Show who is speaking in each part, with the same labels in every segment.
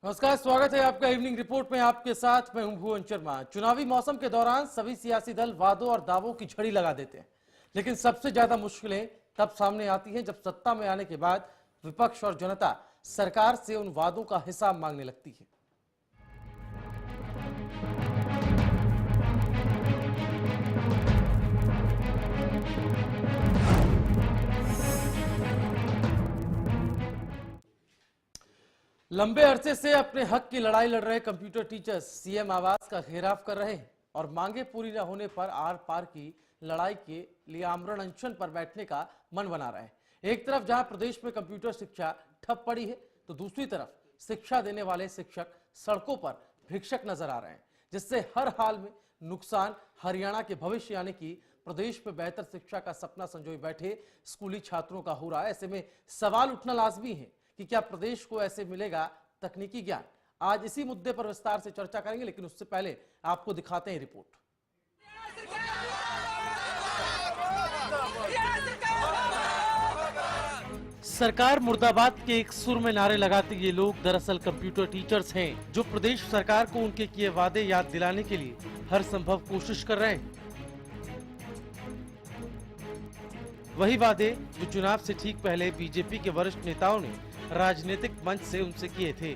Speaker 1: नमस्कार, स्वागत है आपका इवनिंग रिपोर्ट में। आपके साथ मैं हूं भुवन शर्मा। चुनावी मौसम के दौरान सभी सियासी दल वादों और दावों की झड़ी लगा देते हैं, लेकिन सबसे ज्यादा मुश्किलें तब सामने आती हैं जब सत्ता में आने के बाद विपक्ष और जनता सरकार से उन वादों का हिसाब मांगने लगती है। लंबे अरसे से अपने हक की लड़ाई लड़ रहे कंप्यूटर टीचर्स सीएम आवास का घेराव कर रहे हैं और मांगे पूरी न होने पर आर पार की लड़ाई के लिए आमरण अनशन पर बैठने का मन बना रहे हैं। एक तरफ जहां प्रदेश में कंप्यूटर शिक्षा ठप पड़ी है, तो दूसरी तरफ शिक्षा देने वाले शिक्षक सड़कों पर भिक्षक नजर आ रहे हैं, जिससे हर हाल में नुकसान हरियाणा के भविष्य यानी कि प्रदेश में बेहतर शिक्षा का सपना संजोए बैठे स्कूली छात्रों का हो रहा है। ऐसे में सवाल उठना लाजमी है कि क्या प्रदेश को ऐसे मिलेगा तकनीकी ज्ञान। आज इसी मुद्दे पर विस्तार से चर्चा करेंगे, लेकिन उससे पहले आपको दिखाते हैं रिपोर्ट। सरकार मुर्दाबाद के एक सुर में नारे लगाते ये लोग दरअसल कंप्यूटर टीचर्स हैं, जो प्रदेश सरकार को उनके किए वादे याद दिलाने के लिए हर संभव कोशिश कर रहे हैं। वही वादे जो चुनाव से ठीक पहले बीजेपी के वरिष्ठ नेताओं ने राजनीतिक मंच से उनसे किए थे।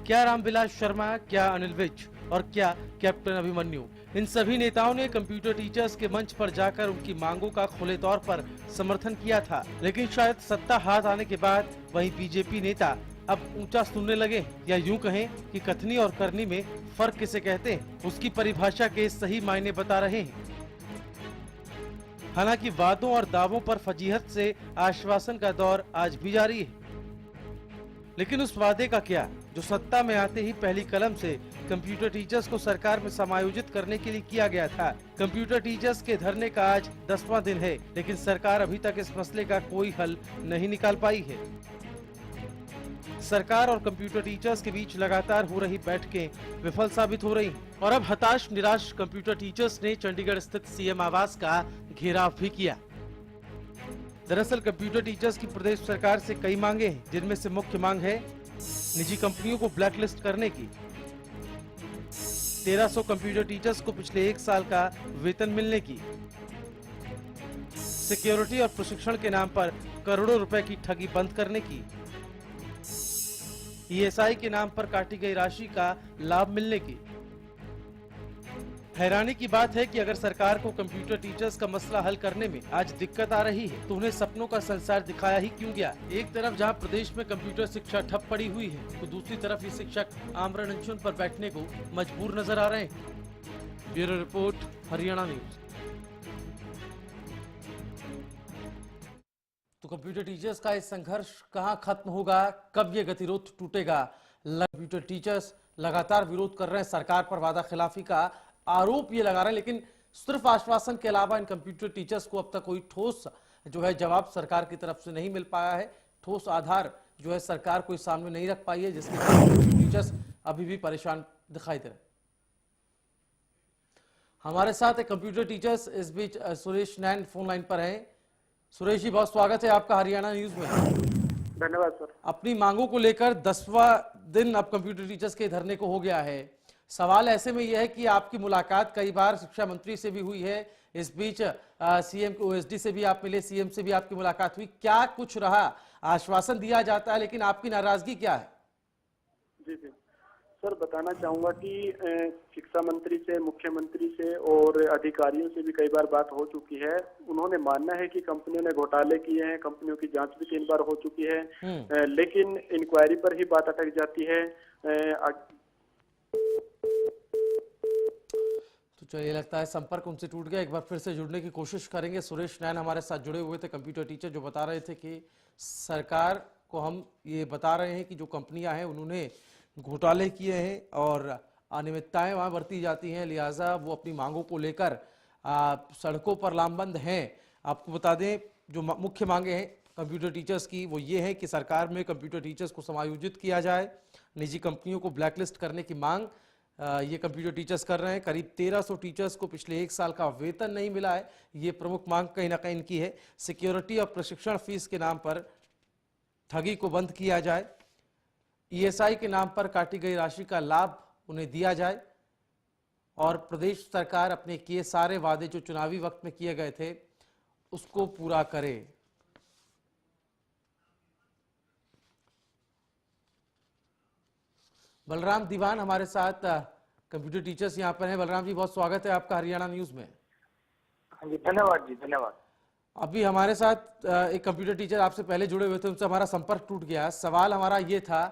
Speaker 1: क्या रामविलास शर्मा, क्या अनिल विज और क्या कैप्टन अभिमन्यु, इन सभी नेताओं ने कंप्यूटर टीचर्स के मंच पर जाकर उनकी मांगों का खुले तौर पर समर्थन किया था। लेकिन शायद सत्ता हाथ आने के बाद वही बीजेपी नेता अब ऊंचा सुनने लगे, या यूं कहें कि कथनी और करनी में फर्क किसे कहते हैं, उसकी परिभाषा के सही मायने बता रहे हैं। हालांकि वादों और दावों पर फजीहत से आश्वासन का दौर आज भी जारी है, लेकिन उस वादे का क्या जो सत्ता में आते ही पहली कलम से कंप्यूटर टीचर्स को सरकार में समायोजित करने के लिए किया गया था। कंप्यूटर टीचर्स के धरने का आज 10वां दिन है, लेकिन सरकार अभी तक इस मसले का कोई हल नहीं निकाल पाई है। सरकार और कंप्यूटर टीचर्स के बीच लगातार हो रही बैठकें विफल साबित हो रही हैं और अब हताश निराश कंप्यूटर टीचर्स ने चंडीगढ़ स्थित सीएम आवास का घेराव भी किया। दरअसल कंप्यूटर टीचर्स की प्रदेश सरकार से कई मांगे हैं, जिनमें से मुख्य मांग है निजी कंपनियों को ब्लैकलिस्ट करने की, 1300 कंप्यूटर टीचर्स को पिछले 1 साल का वेतन मिलने की, सिक्योरिटी और प्रशिक्षण के नाम पर करोड़ों रुपए की ठगी बंद करने की, ईएसआई के नाम पर काटी गई राशि का लाभ मिलने की। हैरानी की बात है कि अगर सरकार को कंप्यूटर टीचर्स का मसला हल करने में आज दिक्कत आ रही है, तो उन्हें सपनों का संसार दिखाया ही क्यों गया। एक तरफ जहां प्रदेश में कंप्यूटर शिक्षा ठप पड़ी हुई है, तो दूसरी तरफ ये शिक्षक आमरण अनशन पर बैठने को मजबूर नजर आ रहे हैं। Bureau report, Haryana news. तो कंप्यूटर टीचर्स का इस संघर्ष कहां खत्म होगा, कब ये गतिरोध टूटेगा? कंप्यूटर टीचर्स लगातार विरोध कर रहे हैं, सरकार पर वादा खिलाफी का आरोप ये लगा रहे हैं, लेकिन सिर्फ आश्वासन के अलावा इन कंप्यूटर टीचर्स को अब तक कोई ठोस जो है जवाब सरकार की तरफ से नहीं मिल पाया है। ठोस आधार जो है सरकार कोई सामने नहीं रख पाई है, जिसके कारण टीचर्स अभी भी परेशान दिखाई दे रहे हैं। हमारे साथ एक कंप्यूटर टीचर्स इस बीच सुरेश नैन फोन लाइन पर हैं। सुरेश जी, बहुत स्वागत है आपका हरियाणा न्यूज में।
Speaker 2: धन्यवाद सर।
Speaker 1: अपनी मांगों को लेकर 10वां दिन अब कंप्यूटर टीचर्स के धरने को हो गया है। सवाल ऐसे में यह है कि आपकी मुलाकात कई बार शिक्षा मंत्री से भी हुई है, इस बीच सीएम के ओएसडी से भी आप मिले, सीएम से भी आपकी मुलाकात हुई, क्या कुछ रहा? आश्वासन दिया जाता है, लेकिन आपकी नाराजगी क्या है?
Speaker 2: जी जी सर, बताना चाहूंगा कि शिक्षा मंत्री से, मुख्यमंत्री से और अधिकारियों से भी कई बार बात हो चुकी है। उन्होंने मानना है कि कंपनियों ने घोटाले किए हैं, कंपनियों की जांच भी 3 बार हो चुकी है, लेकिन इंक्वायरी पर ही बात अटक जाती है।
Speaker 1: तो चलिए, लगता है संपर्क उनसे टूट गया। एक बार फिर से जुड़ने की कोशिश करेंगे। सुरेश नैन हमारे साथ जुड़े हुए थे, कंप्यूटर टीचर, जो बता रहे थे कि सरकार को हम ये बता रहे हैं कि जो कंपनियां हैं उन्होंने घोटाले किए हैं और अनियमितताएं वहां बरती जाती हैं, लिहाजा वो अपनी मांगों को लेकर सड़कों पर लामबंद हैं। आपको बता दें, जो मुख्य मांगे हैं कंप्यूटर टीचर्स की वो ये है कि सरकार में कंप्यूटर टीचर्स को समायोजित किया जाए, निजी कंपनियों को ब्लैकलिस्ट करने की मांग ये कंप्यूटर टीचर्स कर रहे हैं। करीब 1300 टीचर्स को पिछले 1 साल का वेतन नहीं मिला है, ये प्रमुख मांग कहीं ना कहीं इनकी है। सिक्योरिटी और प्रशिक्षण फीस के नाम पर ठगी को बंद किया जाए, ईएसआई के नाम पर काटी गई राशि का लाभ उन्हें दिया जाए और प्रदेश सरकार अपने किए सारे वादे जो चुनावी वक्त में किए गए थे उसको पूरा करे। बलराम दीवान हमारे साथ कंप्यूटर टीचर्स यहां पर हैं। बलराम जी, बहुत स्वागत है आपका हरियाणा न्यूज में।
Speaker 3: हाँ जी, धन्यवाद जी, धन्यवाद।
Speaker 1: अभी हमारे साथ एक कंप्यूटर टीचर आपसे पहले जुड़े हुए थे, उनसे हमारा संपर्क टूट गया। सवाल हमारा ये था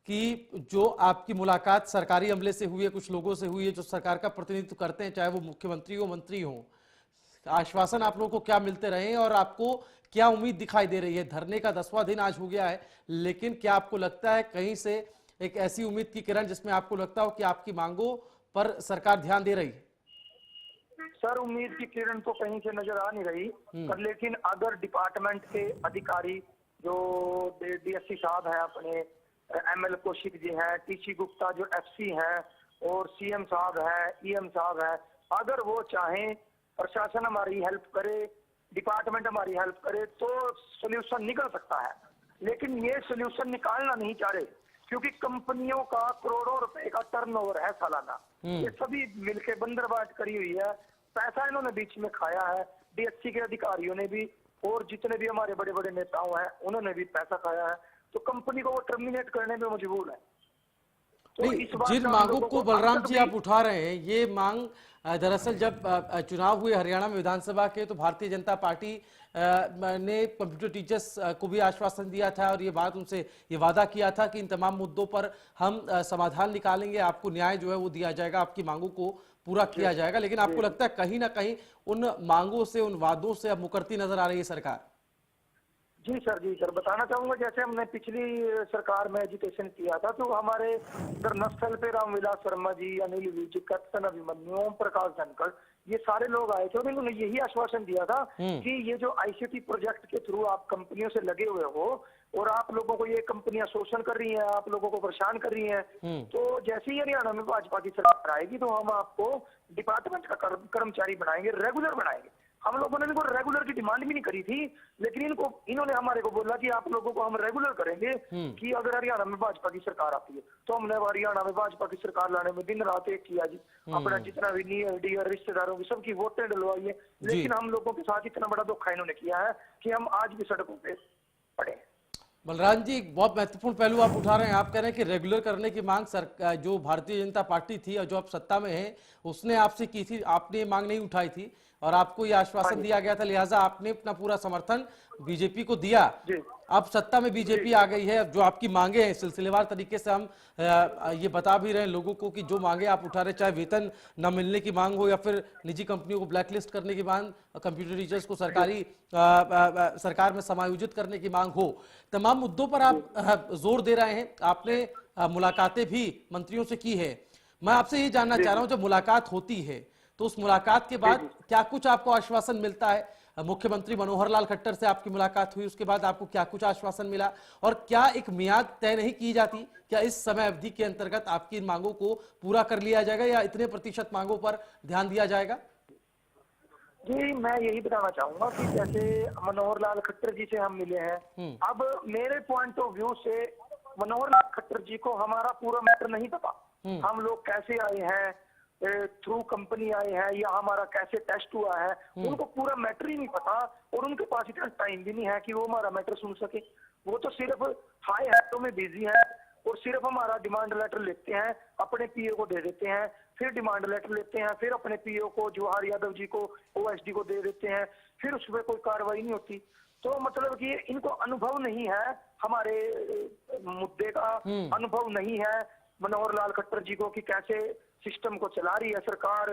Speaker 1: कि जो आपकी मुलाकात सरकारी अमले से हुई है, कुछ लोगों से हुई है जो सरकार का प्रतिनिधित्व करते हैं, चाहे वो मुख्यमंत्री हो मंत्री हो, आश्वासन आप लोगों को क्या मिलते रहे और आपको क्या उम्मीद दिखाई दे रही है? धरने का 10वां दिन आज हो गया है, लेकिन क्या आपको लगता है कहीं से एक ऐसी उम्मीद की किरण जिसमें आपको लगता हो कि आपकी मांगों पर सरकार ध्यान दे रही है?
Speaker 3: सर, उम्मीद की किरण तो कहीं से नजर आ नहीं रही, पर लेकिन अगर डिपार्टमेंट के अधिकारी जो डीएससी साहब हैं, अपने एमएल कौशिक जी हैं, टीसी गुप्ता जो एफसी हैं, और सीएम साहब हैं, ईएम साहब हैं, अगर वो चाहें, प्रशासन हमारी हेल्प करे, डिपार्टमेंट हमारी हेल्प करे, तो सोल्यूशन निकल सकता है। लेकिन ये सोल्यूशन निकालना नहीं चाह रहे, क्योंकि कंपनियों का करोड़ों रुपए का टर्नओवर है सालाना। ये सभी मिलके बंदरबांट करी हुई है, पैसा इन्होंने बीच में खाया है। डीएससी के अधिकारियों ने भी और जितने भी हमारे बड़े बड़े नेताओं हैं उन्होंने भी पैसा खाया है, तो कंपनी को वो टर्मिनेट करने में मजबूर है। तो
Speaker 1: नहीं, जिन मांगों को बलराम जी आप उठा रहे हैं, ये मांग दरअसल जब चुनाव हुए हरियाणा में विधानसभा के, तो भारतीय जनता पार्टी ने कंप्यूटर टीचर्स को भी आश्वासन दिया था और ये बात उनसे ये वादा किया था कि इन तमाम मुद्दों पर हम समाधान निकालेंगे, आपको न्याय जो है वो दिया जाएगा, आपकी मांगों को पूरा किया जाएगा। लेकिन आपको लगता है कहीं ना कहीं उन मांगों से, उन वादों से अब मुकरती नजर आ रही है सरकार?
Speaker 3: जी सर, बताना चाहूंगा, जैसे हमने पिछली सरकार में एजुकेशन किया था, तो हमारे इधर नक्सल पे रामविलास शर्मा जी, अनिल विज, कैप्टन अभिमन्यु, ओम प्रकाश धनखड़, ये सारे लोग आए थे और इन्होंने यही आश्वासन दिया था कि ये जो आईसीटी प्रोजेक्ट के थ्रू आप कंपनियों से लगे हुए हो और आप लोगों को ये कंपनियां शोषण कर रही हैं, आप लोगों को परेशान कर रही हैं, तो जैसे ही हरियाणा में भाजपा की सरकार आएगी तो हम आपको डिपार्टमेंट का कर्मचारी बनाएंगे, रेगुलर बनाएंगे। हम लोगों ने इनको रेगुलर की डिमांड भी नहीं करी थी, लेकिन इन्होंने हमारे को बोला कि आप लोगों को हम रेगुलर करेंगे कि अगर हरियाणा में भाजपा की सरकार आती है। तो हमने हरियाणा में भाजपा की सरकार लाने में दिन रात एक किया जी, अपना जितना भी नियर डियर रिश्तेदारों की सबकी वोटें डलवाई है, लेकिन हम लोगों के साथ इतना बड़ा धोखा इन्होंने किया है कि हम आज भी सड़कों पे पड़े।
Speaker 1: बलराम जी, एक बहुत महत्वपूर्ण पहलू आप उठा रहे हैं। आप कह रहे हैं कि रेगुलर करने की मांग सरकार, जो भारतीय जनता पार्टी थी और जो अब सत्ता में है, उसने आपसे की थी, आपने ये मांग नहीं उठाई थी और आपको ये आश्वासन दिया गया था, लिहाजा आपने अपना पूरा समर्थन बीजेपी को दिया। अब सत्ता में बीजेपी आ गई है, अब जो आपकी मांगे हैं सिलसिलेवार तरीके से हम ये बता भी रहे हैं लोगों को कि जो मांगे आप उठा रहे, चाहे वेतन न मिलने की मांग हो या फिर निजी कंपनियों को ब्लैकलिस्ट करने की मांग, कंप्यूटर टीचर्स को सरकार में समायोजित करने की मांग हो, तमाम मुद्दों पर आप जोर दे रहे हैं। आपने मुलाकातें भी मंत्रियों से की है। मैं आपसे ये जानना चाह रहा हूं, जब मुलाकात होती है तो उस मुलाकात के बाद क्या कुछ आपको आश्वासन मिलता है? मुख्यमंत्री मनोहर लाल खट्टर से आपकी मुलाकात हुई, उसके बाद आपको क्या कुछ आश्वासन मिला और क्या एक मियाद तय नहीं की जाती? क्या इस समय अवधि के अंतर्गत आपकी इन मांगों को पूरा कर लिया जाएगा या इतने प्रतिशत मांगों पर ध्यान दिया जाएगा?
Speaker 3: जी, मैं यही बताना चाहूंगा कि जैसे मनोहर लाल खट्टर जी से हम मिले हैं, अब मेरे पॉइंट ऑफ व्यू से मनोहर लाल खट्टर जी को हमारा पूरा मैटर नहीं पता। हम लोग कैसे आए हैं, थ्रू कंपनी आए हैं या हमारा कैसे टेस्ट हुआ है, उनको पूरा मैटर ही नहीं पता और उनके पास इतना टाइम भी नहीं है कि वो हमारा मैटर सुन सके। वो तो सिर्फ हाय हैलो में बिजी है और सिर्फ हमारा डिमांड लेटर लेते हैं, अपने पीए को दे देते हैं, फिर डिमांड लेटर लेते हैं, फिर अपने पीओ को जवाहर यादव जी को, ओएसडी को दे देते हैं, फिर उस पर कोई कार्रवाई नहीं होती। तो मतलब कि इनको अनुभव नहीं है, हमारे मुद्दे का अनुभव नहीं है मनोहर लाल खट्टर जी को कि कैसे सिस्टम को चला रही है सरकार।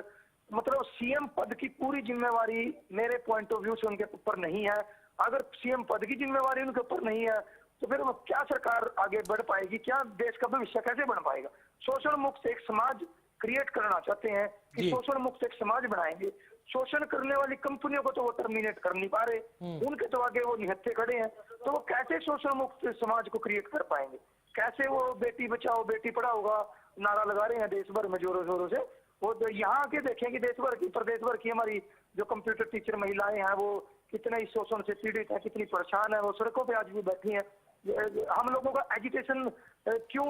Speaker 3: मतलब सीएम पद की पूरी जिम्मेवारी मेरे पॉइंट ऑफ व्यू से उनके ऊपर नहीं है। अगर सीएम पद की जिम्मेवारी उनके ऊपर नहीं है तो फिर क्या सरकार आगे बढ़ पाएगी, क्या देश का भविष्य कैसे बन पाएगा? शोषण मुक्त एक समाज क्रिएट करना चाहते हैं कि शोषण मुक्त एक समाज बनाएंगे। शोषण करने वाली कंपनियों को तो वो टर्मिनेट कर नहीं पा रहे, उनके तो आगे वो निहत्थे खड़े हैं, तो वो कैसे शोषण मुक्त समाज को क्रिएट कर पाएंगे? कैसे वो बेटी बचाओ बेटी पढ़ाओ का नारा लगा रहे हैं देश भर में जोरों शोरों से? वो तो यहाँ आके देखेंगे देश भर की, प्रदेश भर की हमारी जो कंप्यूटर टीचर महिलाएं हैं वो कितने इस शोषण से पीड़ित है, कितनी परेशान है, वो सड़कों पे आज भी बैठी हैं। हम लोगों का एजुटेशन क्यों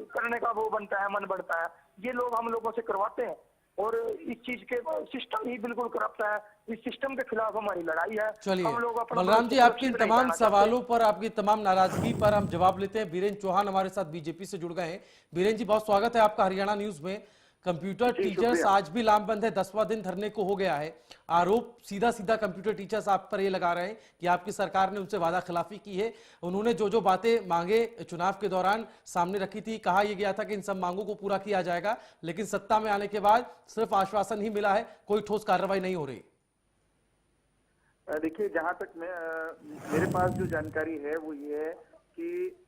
Speaker 3: करने का वो बनता है, मन बढ़ता है, ये लोग हम लोगों से करवाते हैं। और इस चीज के सिस्टम ही बिल्कुल करप्ट है, इस सिस्टम के खिलाफ हमारी लड़ाई है।
Speaker 1: चलिए
Speaker 3: हम लोग अपना
Speaker 1: बलराम जी, आपकी इन
Speaker 3: सुरक्षित नहीं
Speaker 1: तमाम
Speaker 3: करना
Speaker 1: सवालों पर, आपकी तमाम नाराजगी पर हम जवाब लेते हैं। बीरेन चौहान हमारे साथ बीजेपी से जुड़ गए हैं। बीरेन जी, बहुत स्वागत है आपका हरियाणा न्यूज में। कंप्यूटर
Speaker 2: जी,
Speaker 1: टीचर्स
Speaker 2: शुक्रिया।
Speaker 1: आज भी लामबंद है, 10वां दिन धरने को हो गया है। आरोप सीधा सीधा कंप्यूटर टीचर्स आप पर ये लगा रहे हैं कि आपकी सरकार ने उनसे वादा खिलाफी की है। उन्होंने जो जो बातें मांगे चुनाव के दौरान सामने रखी थी, कहा यह गया था कि इन सब मांगों को पूरा किया जाएगा, लेकिन सत्ता में आने के बाद सिर्फ आश्वासन ही मिला है, कोई ठोस कार्रवाई नहीं हो रही।
Speaker 4: देखिए, जहां तक मेरे पास जो जानकारी है वो ये है कि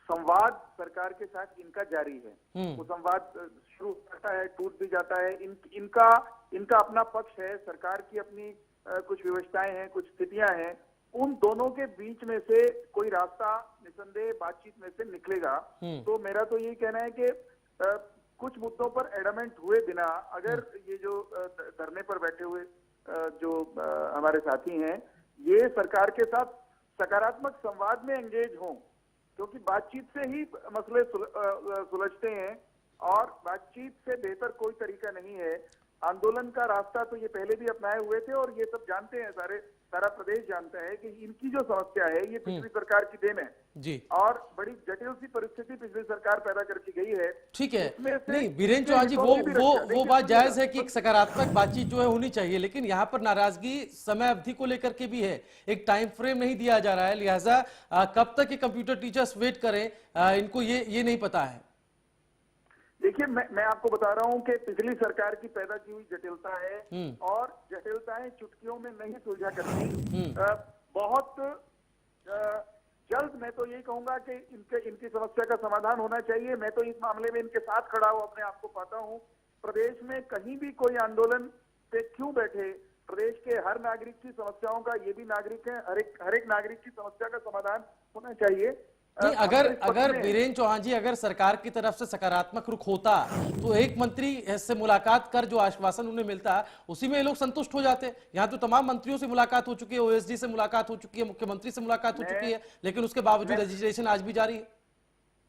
Speaker 4: संवाद सरकार के साथ इनका जारी है। वो संवाद शुरू करता है, टूट भी जाता है। इनका अपना पक्ष है, सरकार की अपनी कुछ व्यवस्थाएं हैं, कुछ स्थितियां हैं। उन दोनों के बीच में से कोई रास्ता निसंदेह बातचीत में से निकलेगा। तो मेरा तो यही कहना है कि कुछ मुद्दों पर एडमेंट हुए बिना अगर ये जो धरने पर बैठे हुए जो हमारे साथी हैं, ये सरकार के साथ सकारात्मक संवाद में एंगेज हों, क्योंकि बातचीत से ही मसले सुलझते हैं और बातचीत से बेहतर कोई तरीका नहीं है। आंदोलन का रास्ता तो ये पहले भी अपनाए हुए थे और ये सब जानते हैं, सारा प्रदेश जानता है कि इनकी जो समस्या है ये पिछली सरकार की देन है
Speaker 1: जी,
Speaker 4: और बड़ी जटिल सी परिस्थिति पिछली सरकार पैदा करके गई है।
Speaker 1: ठीक है। नहीं बीरेन चौहान जी, वो बात जायज है कि एक सकारात्मक बातचीत जो है होनी चाहिए, लेकिन यहाँ पर नाराजगी समय अवधि को लेकर के भी है। एक टाइम फ्रेम नहीं दिया जा रहा है, लिहाजा कब तक ये कंप्यूटर टीचर्स वेट करें, इनको ये नहीं पता है।
Speaker 4: देखिए, मैं आपको बता रहा हूं कि पिछली सरकार की पैदा की हुई जटिलता है और जटिलताएं चुटकियों में नहीं सुलझा करती। बहुत जल्द मैं तो यही कहूंगा कि इनकी समस्या का समाधान होना चाहिए। मैं तो इस मामले में इनके साथ खड़ा हूं, अपने आप को पाता हूं। प्रदेश में कहीं भी कोई आंदोलन पे क्यों बैठे, प्रदेश के हर नागरिक की समस्याओं का, ये भी नागरिक है, हर एक नागरिक की समस्या का समाधान होना चाहिए।
Speaker 1: नहीं, अगर बीरेन चौहान जी, अगर सरकार की तरफ से सकारात्मक रुख होता तो एक मंत्री से मुलाकात कर जो आश्वासन उन्हें मिलता उसी में ये लोग संतुष्ट हो जाते। यहाँ तो तमाम मंत्रियों से मुलाकात हो चुकी है, ओएसडी से मुलाकात हो चुकी है, मुख्यमंत्री से मुलाकात हो चुकी है, लेकिन उसके बावजूद रजिस्ट्रेशन आज भी जारी है।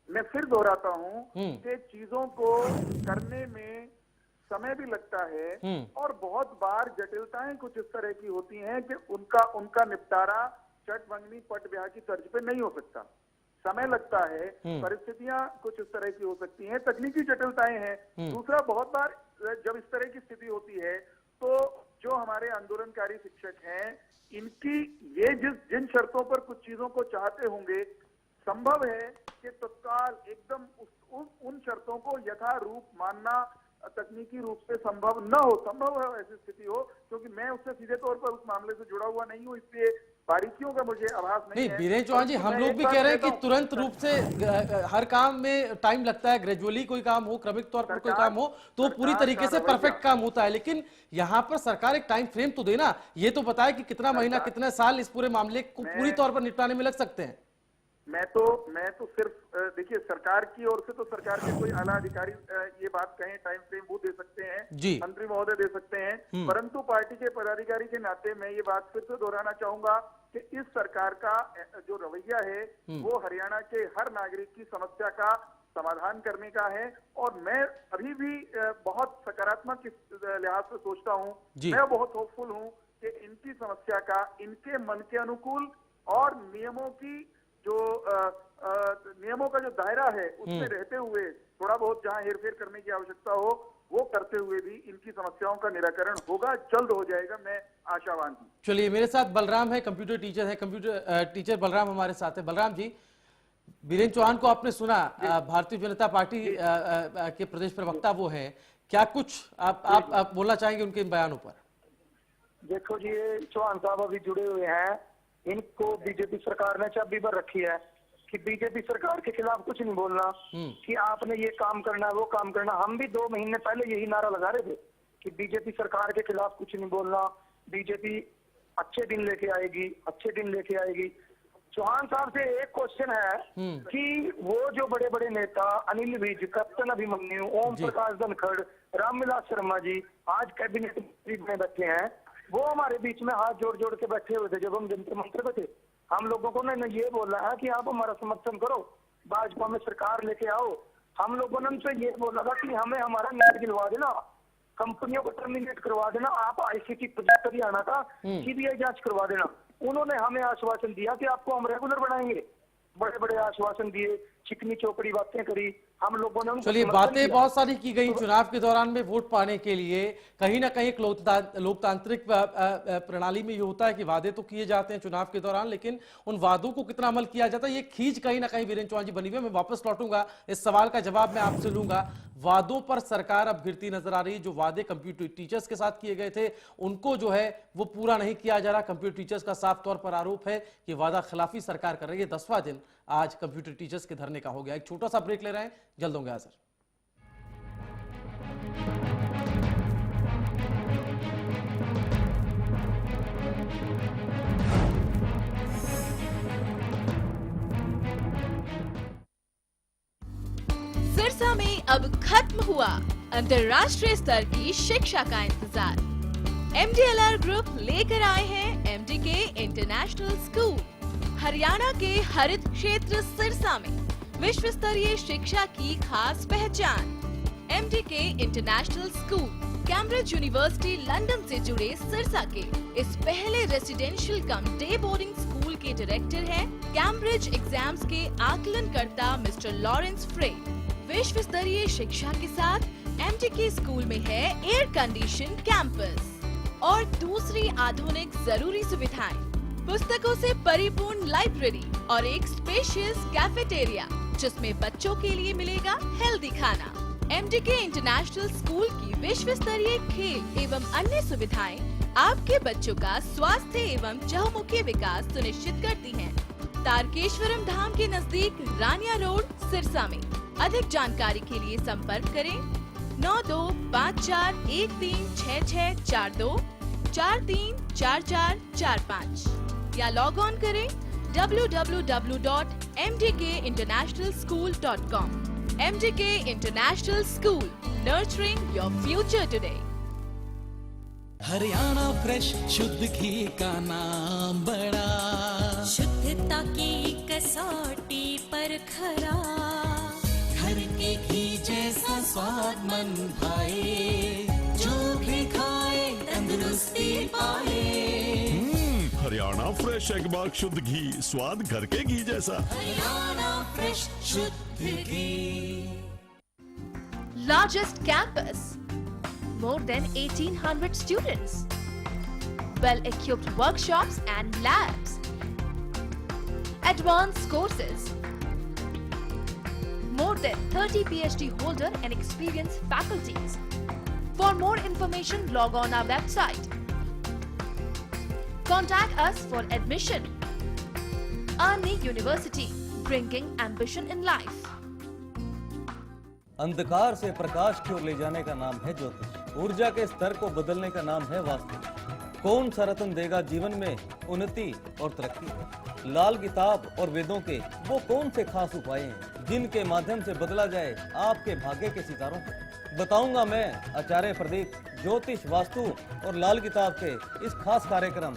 Speaker 4: मैं फिर दोहराता हूँ कि चीजों को करने में समय भी लगता है और बहुत बार जटिलताएं कुछ इस तरह की होती हैं कि उनका निपटारा चट मंगनी पट ब्याह की तर्ज पे नहीं हो सकता, समय लगता है। परिस्थितियां कुछ इस तरह की हो सकती हैं, तकनीकी जटिलताएं हैं। दूसरा, बहुत बार जब इस तरह की स्थिति होती है तो जो हमारे आंदोलनकारी शिक्षक हैं, इनकी ये जिन शर्तों पर कुछ चीजों को चाहते होंगे, संभव है कि तत्काल एकदम उन शर्तों को यथारूप मानना तकनीकी रूप से संभव न हो। संभव है ऐसी स्थिति हो, क्योंकि मैं उससे सीधे तौर पर उस मामले से जुड़ा हुआ नहीं हूँ, इसलिए बारीकियों का मुझे आभास नहीं है।
Speaker 1: बीरेन चौहान जी, हम लोग भी कह रहे हैं कि तुरंत रूप से हर काम में टाइम लगता है, ग्रेजुअली कोई काम हो, क्रमिक तौर पर कोई काम हो तो पूरी तरीके से परफेक्ट काम होता है, लेकिन यहाँ पर सरकार एक टाइम फ्रेम तो देना, ये तो बताए कि कितना महीना कितने साल इस पूरे मामले को पूरी तौर पर निपटाने में लग सकते हैं।
Speaker 4: मैं तो सिर्फ देखिए, सरकार की ओर से तो सरकार के कोई आला अधिकारी ये बात कहें टाइम फ्रेम वो दे सकते हैं, मंत्री महोदय दे सकते हैं, परंतु पार्टी के पदाधिकारी के नाते मैं ये बात फिर से दोहराना चाहूंगा कि इस सरकार का जो रवैया है वो हरियाणा के हर नागरिक की समस्या का समाधान करने का है। और मैं अभी भी बहुत सकारात्मक लिहाज से सोचता हूँ, मैं बहुत होपफुल हूँ कि इनकी समस्या का इनके मन के अनुकूल और नियमों का जो दायरा है उसमें रहते हुए थोड़ा बहुत जहां हेरफेर करने की आवश्यकता हो वो करते हुए भी इनकी समस्याओं का निराकरण होगा, जल्द हो जाएगा, मैं आशावान हूं।
Speaker 1: चलिए, मेरे साथ बलराम है, कंप्यूटर टीचर है, कंप्यूटर टीचर बलराम हमारे साथ है। बलराम जी, बीरेन चौहान को आपने सुना, भारतीय जनता पार्टी के प्रदेश प्रवक्ता वो है, क्या कुछ आप बोलना चाहेंगे उनके इन बयानों पर?
Speaker 3: देखो जी, ये चौहान साहब अभी जुड़े हुए हैं, इनको बीजेपी सरकार ने चाबी पर रखी है कि बीजेपी सरकार के खिलाफ कुछ नहीं बोलना, कि आपने ये काम करना है वो काम करना। हम भी 2 महीने पहले यही नारा लगा रहे थे कि बीजेपी सरकार के खिलाफ कुछ नहीं बोलना, बीजेपी अच्छे दिन लेके आएगी, अच्छे दिन लेके आएगी। चौहान साहब से एक क्वेश्चन है कि वो जो बड़े बड़े नेता अनिल विज, कैप्टन अभिमन्यु, ओम प्रकाश धनखड़, रामविलास शर्मा जी आज कैबिनेट मंत्री में बैठे हैं, वो हमारे बीच में हाथ जोड़ जोड़ के बैठे हुए थे जब हम जंतर मंतर पे थे। हम लोगों को ना ये बोला है कि आप हमारा समर्थन करो, भाजपा में सरकार लेके आओ। हम लोगों ने उनसे ये बोला था कि हमें हमारा न्याय दिलवा देना, कंपनियों को टर्मिनेट करवा देना, आप आईसीटी प्रोजेक्ट हरियाणा का सीबीआई जांच करवा देना। उन्होंने हमें आश्वासन दिया कि आपको हम रेगुलर बनाएंगे, बड़े बड़े आश्वासन दिए, चिकनी चौकड़ी बातें करी, हम लोगों ने उनको
Speaker 1: चलिए
Speaker 3: समर्थन
Speaker 1: बातें
Speaker 3: किया।
Speaker 1: बहुत सारी की गई चुनाव के दौरान में वोट पाने के लिए। कहीं ना कहीं एक लोकतांत्रिक प्रणाली में ये होता है कि वादे तो किए जाते हैं चुनाव के दौरान, लेकिन उन वादों को कितना अमल किया जाता है ये खींच कहीं ना कहीं वीरेंद्र चौहान जी बनी हुई है। मैं वापस लौटूंगा, इस सवाल का जवाब मैं आपसे लूंगा। वादों पर सरकार अब गिरती नजर आ रही, जो वादे कंप्यूटर टीचर्स के साथ किए गए थे उनको जो है वो पूरा नहीं किया जा रहा। कंप्यूटर टीचर्स का साफ तौर पर आरोप है कि वादा खिलाफी सरकार कर रही है। 10वां दिन आज कंप्यूटर टीचर्स के धरने का हो गया। एक छोटा सा ब्रेक ले रहे हैं, जल्द होंगे हाजिर।
Speaker 5: सिरसा में अब खत्म हुआ अंतर्राष्ट्रीय स्तर की शिक्षा का इंतजार। MDLR ग्रुप लेकर आए हैं MDK इंटरनेशनल स्कूल। हरियाणा के हरित क्षेत्र सिरसा में विश्व स्तरीय शिक्षा की खास पहचान। MDK international school Cambridge university London से जुड़े सिरसा के इस पहले रेसिडेंशियल कम डे बोर्डिंग स्कूल के डायरेक्टर हैं कैम्ब्रिज एग्जाम्स के आकलनकर्ता मिस्टर लॉरेंस फ्रे। विश्व स्तरीय शिक्षा के साथ MDK स्कूल में है एयर कंडीशन कैंपस और दूसरी आधुनिक जरूरी सुविधाएं, पुस्तकों से परिपूर्ण लाइब्रेरी और एक स्पेशियस कैफेटेरिया जिसमें बच्चों के लिए मिलेगा हेल्दी खाना। MDK इंटरनेशनल स्कूल की विश्व स्तरीय खेल एवं अन्य सुविधाएं आपके बच्चों का स्वास्थ्य एवं चहुमुखी विकास सुनिश्चित करती हैं। तारकेश्वरम धाम के नजदीक रानिया रोड सिरसा में। अधिक जानकारी के लिए संपर्क करें 9254136642 434445 या लॉग ऑन करें www.mdkinternationalschool.com। MDK international school, nurturing your future today.
Speaker 6: Haryana fresh शुद्ध घी का नाम बड़ा,
Speaker 7: शुद्धता की कसौटी पर खरा,
Speaker 6: घर के घी जैसा स्वाद मन भाए, जो भी खाए तंदुरुस्ती पाए।
Speaker 8: हरियाणा फ्रेश एगबाग शुद्ध घी, स्वाद घर के घी जैसा।
Speaker 6: हरियाणा फ्रेश शुद्ध घी।
Speaker 5: Largest campus, more than 1800 students, well-equipped workshops and labs, advanced courses, more than 30 PhD holder and experienced faculties. For more information, log on our website. Contact us for admission. Arni University, bringing ambition in life.
Speaker 9: अंधकार से प्रकाश की ओर ले जाने का नाम है ज्योतिष, ऊर्जा के स्तर को बदलने का नाम है वास्तु। कौन सा रत्न देगा जीवन में उन्नति और तरक्की? लाल किताब और वेदों के वो कौन से खास उपाय हैं जिनके माध्यम से बदला जाए आपके भाग्य के सितारों को? बताऊंगा मैं आचार्य प्रदीप ज्योतिष, वास्तु और लाल किताब के इस खास कार्यक्रम।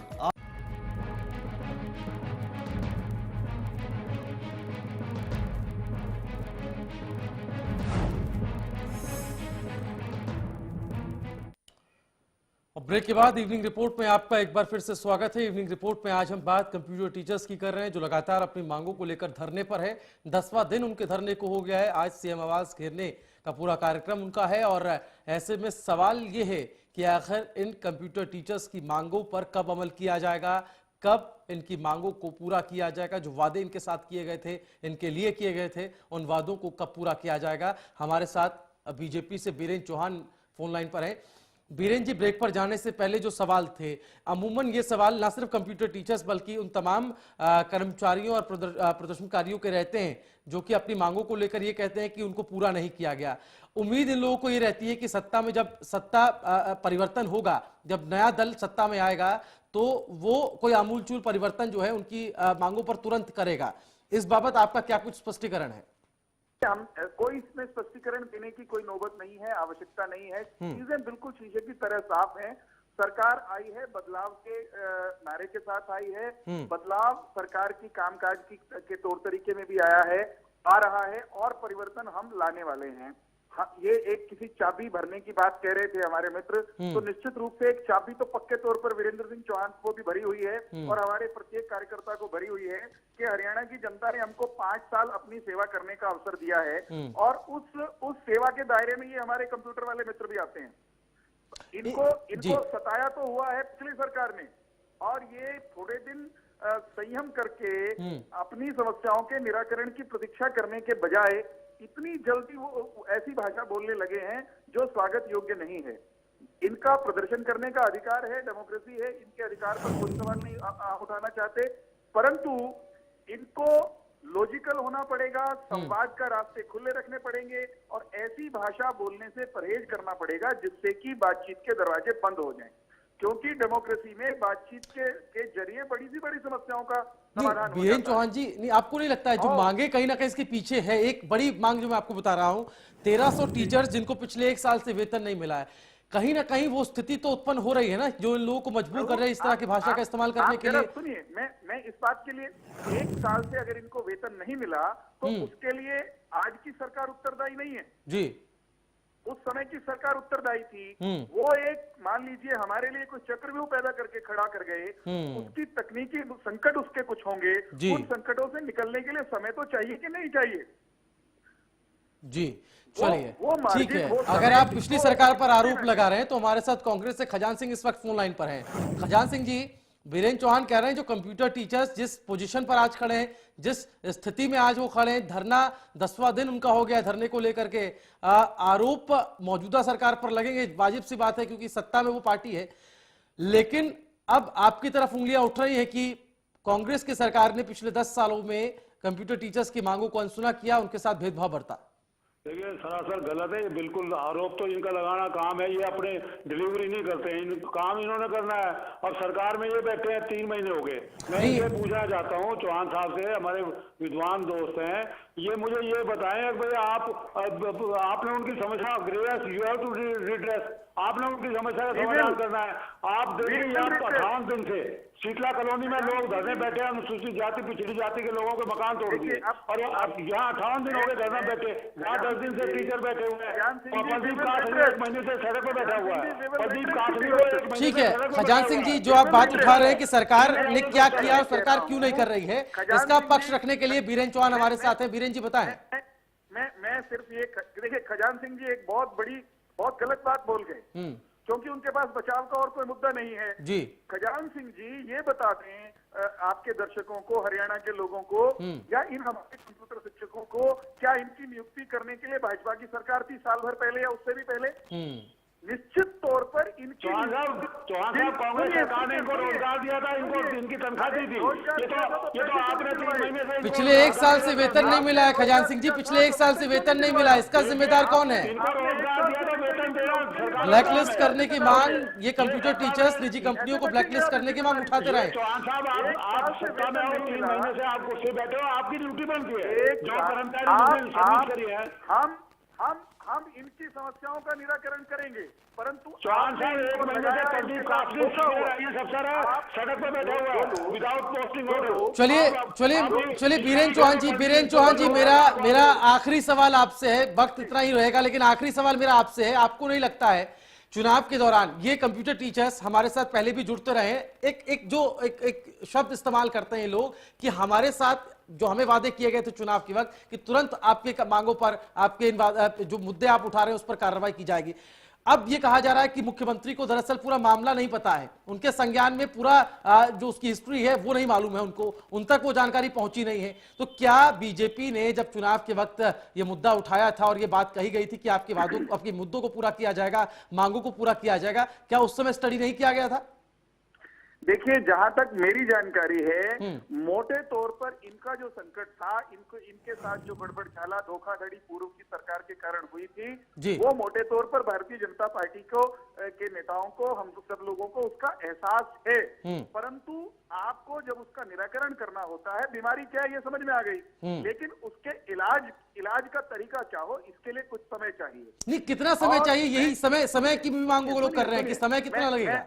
Speaker 1: ब्रेक के बाद इवनिंग रिपोर्ट में आपका एक बार फिर से स्वागत है। इवनिंग रिपोर्ट में आज हम बात कंप्यूटर टीचर्स की कर रहे हैं, जो लगातार अपनी मांगों को लेकर धरने पर है। 10वां दिन उनके धरने को हो गया है। आज सीएम आवास घेरने का पूरा कार्यक्रम उनका है और ऐसे में सवाल ये है कि आखिर इन कंप्यूटर टीचर्स की मांगों पर कब अमल किया जाएगा, कब इनकी मांगों को पूरा किया जाएगा। जो वादे इनके साथ किए गए थे, इनके लिए किए गए थे, उन वादों को कब पूरा किया जाएगा। हमारे साथ बीजेपी से वीरेंद्र चौहान फोन लाइन पर है। बीरेन जी, ब्रेक पर जाने से पहले जो सवाल थे, अमूमन ये सवाल ना सिर्फ कंप्यूटर टीचर्स बल्कि उन तमाम कर्मचारियों और प्रदर्शनकारियों के रहते हैं जो कि अपनी मांगों को लेकर ये कहते हैं कि उनको पूरा नहीं किया गया। उम्मीद इन लोगों को ये रहती है कि सत्ता में जब सत्ता परिवर्तन होगा, जब नया दल सत्ता में आएगा तो वो कोई आमूलचूल परिवर्तन जो है उनकी मांगों पर तुरंत करेगा। इस बाबत आपका क्या कुछ स्पष्टीकरण है?
Speaker 4: हम कोई इसमें स्पष्टीकरण देने की कोई नौबत नहीं है, आवश्यकता नहीं है। चीजें बिल्कुल शीशे की तरह साफ हैं। सरकार आई है बदलाव के नारे के साथ आई है। बदलाव सरकार की कामकाज के तौर तरीके में भी आया है, आ रहा है, और परिवर्तन हम लाने वाले हैं। हाँ, ये एक किसी चाबी भरने की बात कह रहे थे हमारे मित्र, तो निश्चित रूप से एक चाबी तो पक्के तौर पर वीरेंद्र सिंह चौहान को भी भरी हुई है और हमारे प्रत्येक कार्यकर्ता को भरी हुई है कि हरियाणा की जनता ने हमको 5 साल अपनी सेवा करने का अवसर दिया है, और उस सेवा के दायरे में ये हमारे कंप्यूटर वाले मित्र भी आते हैं। इनको सताया तो हुआ है पिछली सरकार ने, और ये थोड़े दिन संयम करके अपनी समस्याओं के निराकरण की प्रतीक्षा करने के बजाय इतनी जल्दी वो ऐसी भाषा बोलने लगे हैं जो स्वागत योग्य नहीं है। इनका प्रदर्शन करने का अधिकार है, डेमोक्रेसी है, इनके अधिकार पर कोई सवाल नहीं उठाना चाहते, परंतु इनको लॉजिकल होना पड़ेगा, संवाद का रास्ते खुले रखने पड़ेंगे और ऐसी भाषा बोलने से परहेज करना पड़ेगा जिससे कि बातचीत के दरवाजे बंद हो जाएं, क्योंकि डेमोक्रेसी में बातचीत के जरिए बड़ी सी बड़ी समस्याओं का समाधान हो
Speaker 1: वीरेंद्र चौहान जी, नहीं आपको नहीं लगता है जो मांगे कहीं ना कहीं इसके पीछे है? एक बड़ी मांग जो मैं आपको बता रहा हूं, 1300 टीचर्स जिनको पिछले 1 साल से वेतन नहीं मिला है, कहीं ना कहीं वो स्थिति तो उत्पन्न हो रही है ना, जो इन लोगों को मजबूर कर रहे हैं इस तरह की भाषा का इस्तेमाल करने के लिए।
Speaker 4: सुनिए, मैं इस बात के लिए, 1 साल से अगर इनको वेतन नहीं मिला तो उसके लिए आज की सरकार उत्तरदायी नहीं है
Speaker 1: जी।
Speaker 4: उस समय की सरकार उत्तरदायी थी। वो एक मान लीजिए हमारे लिए कोई चक्रव्यूह पैदा करके खड़ा कर गए, उसकी तकनीकी संकट उसके कुछ होंगे, उन संकटों से निकलने के लिए समय तो चाहिए कि नहीं चाहिए
Speaker 1: जी। चलिए ठीक है, अगर आप पिछली सरकार पर आरोप लगा रहे हैं तो हमारे साथ कांग्रेस से खजान सिंह इस वक्त फोन लाइन पर हैं। खजान सिंह जी, वीरेंद्र चौहान कह रहे हैं जो कंप्यूटर टीचर्स जिस पोजीशन पर आज खड़े हैं, जिस स्थिति में आज वो खड़े हैं, धरना 10वां दिन उनका हो गया धरने को लेकर के, आरोप मौजूदा सरकार पर लगेंगे, वाजिब सी बात है क्योंकि सत्ता में वो पार्टी है, लेकिन अब आपकी तरफ उंगलियां उठ रही है कि कांग्रेस की सरकार ने पिछले 10 सालों में कंप्यूटर टीचर्स की मांगों को अनसुना किया, उनके साथ भेदभाव बरता।
Speaker 10: देखिए सरासर गलत है, बिल्कुल आरोप तो इनका लगाना काम है, ये अपने डिलीवरी नहीं करते हैं, काम इन्होंने करना है और सरकार में ये बैठे हैं 3 महीने हो गए। मैं ये पूछना चाहता हूँ चौहान साहब से, हमारे विद्वान दोस्त हैं, ये मुझे ये बताएं भाई आपने उनकी समस्या grace you have to redress, आपने उनकी समस्या का समाधान करना है। आप देखिए आप 58 दिन से शीतला कॉलोनी में लोग धरने बैठे हैं, अनुसूचित जाति पिछड़ी जाति के लोगों के मकान तोड़ दिए, और यहाँ 58 दिन हो गए धरना बैठे, वहाँ 10 दिन से टीचर बैठे हुए हैं, और प्रदीप काठनी 1 महीने से सड़क पर बैठा हुआ है, प्रदीप काठनी को 1 महीने।
Speaker 1: ठीक है खजान सिंह जी, जो आप बात उठा रहे हैं कि सरकार ने क्या किया और सरकार क्यों नहीं कर रही है, इसका पक्ष रखने के लिए वीरेंद्र चौहान हमारे साथ हैं। वीरेंद्र जी बताएं।
Speaker 4: मैं सिर्फ ये देखिए, खजान सिंह जी एक बहुत गलत बात बोल गए, क्योंकि उनके पास बचाव का और कोई मुद्दा नहीं है
Speaker 1: जी।
Speaker 4: खजान सिंह जी ये बता दें आपके दर्शकों को, हरियाणा के लोगों को, या इन हमारे कंप्यूटर शिक्षकों को, क्या इनकी नियुक्ति करने के लिए भाजपा की सरकार थी साल भर पहले या उससे भी पहले? निश्चित तौर पर इनकी
Speaker 10: चौहान साहब कांग्रेस सरकार ने इनको रोजगार दिया था, इनको इनकी तनख्वाह दी थी, ये तो आपने 3 महीने से
Speaker 1: पिछले 1 साल से वेतन नहीं मिला है। खजान सिंह जी, पिछले 1 साल से वेतन नहीं मिला, इसका जिम्मेदार कौन है?
Speaker 10: इनको रोजगार दिया था, वेतन दे रहा,
Speaker 1: ब्लैकलिस्ट करने की मांग, ये कंप्यूटर टीचर्स निजी कंपनियों को ब्लैकलिस्ट करने की मांग उठाते रहे।
Speaker 10: चौहान साहब आप सत्ता में हो, 3 महीने से आप गुस्से बैठे हो, आपकी ड्यूटी बनती है, जो कर्मचारी करी है,
Speaker 4: हम इनकी समस्याओं का निराकरण करेंगे, परंतु
Speaker 10: चौहान साहब 1 महीने से प्रदीप काठनी सड़क पर बैठा हुआ है विदाउट पोस्टिंग ऑर्डर।
Speaker 1: चलिए वीरेंद्र चौहान जी, मेरा आखिरी सवाल आपसे है, वक्त इतना ही रहेगा लेकिन आखिरी सवाल मेरा आपसे है, आपको नहीं लगता है चुनाव के दौरान ये कंप्यूटर टीचर्स हमारे साथ पहले भी जुड़ते रहे, एक शब्द इस्तेमाल करते हैं लोग कि हमारे साथ जो हमें वादे किए गए थे चुनाव के वक्त कि तुरंत आपके मांगों पर, आपके जो मुद्दे आप उठा रहे हैं उस पर कार्रवाई की जाएगी, अब ये कहा जा रहा है कि मुख्यमंत्री को दरअसल पूरा मामला नहीं पता है, उनके संज्ञान में पूरा जो उसकी हिस्ट्री है वो नहीं मालूम है उनको, उन तक वो जानकारी पहुंची नहीं है। तो क्या बीजेपी ने जब चुनाव के वक्त ये मुद्दा उठाया था और ये बात कही गई थी कि आपके मुद्दों को पूरा किया जाएगा, मांगों को पूरा किया जाएगा, क्या उस समय स्टडी नहीं किया गया था?
Speaker 4: देखिए, जहां तक मेरी जानकारी है, मोटे तौर पर इनका जो संकट था, इनके साथ जो गड़बड़ झाला धोखाधड़ी पूर्व की सरकार के कारण हुई थी, वो मोटे तौर पर भारतीय जनता पार्टी के नेताओं को, हम सब लोगों को उसका एहसास है। परंतु आपको जब उसका निराकरण करना होता है, बीमारी क्या है ये समझ में आ गई, लेकिन उसके इलाज का तरीका क्या हो, इसके लिए कुछ समय चाहिए।
Speaker 1: नहीं, कितना समय चाहिए, यही समय की भी मांग वो लोग कर रहे हैं कि समय कितना लगेगा।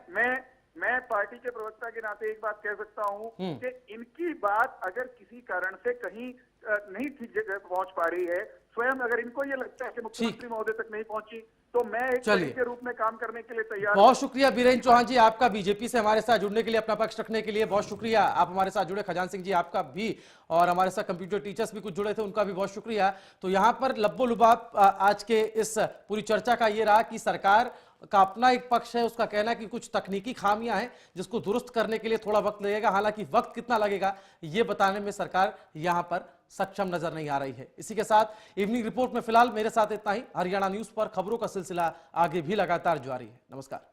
Speaker 4: मैं पार्टी के प्रवक्ता के नाते एक बात कह सकता हूं कि इनकी बात अगर किसी कारण से कहीं नहीं ठीक जगह पहुंच पा रही है, स्वयं अगर इनको ये लगता है कि मुख्यमंत्री महोदय तक नहीं पहुंची, तो मैं एक कड़ी के रूप में काम करने के लिए तैयार।
Speaker 1: बहुत शुक्रिया वीरेंद्र चौहान जी आपका, बीजेपी से हमारे साथ जुड़ने के लिए, अपना पक्ष रखने के लिए बहुत शुक्रिया। आप हमारे साथ जुड़े, खजान सिंह जी आपका भी, और हमारे साथ कंप्यूटर टीचर्स भी कुछ जुड़े थे, उनका भी बहुत शुक्रिया। तो यहाँ पर लब्बो लुबाब आज के इस पूरी चर्चा का ये रहा कि सरकार का अपना एक पक्ष है, उसका कहना है कि कुछ तकनीकी खामियां हैं जिसको दुरुस्त करने के लिए थोड़ा वक्त लगेगा। हालांकि वक्त कितना लगेगा ये बताने में सरकार यहां पर सक्षम नजर नहीं आ रही है। इसी के साथ इवनिंग रिपोर्ट में फिलहाल मेरे साथ इतना ही। हरियाणा न्यूज पर खबरों का सिलसिला आगे भी लगातार जारी है। नमस्कार।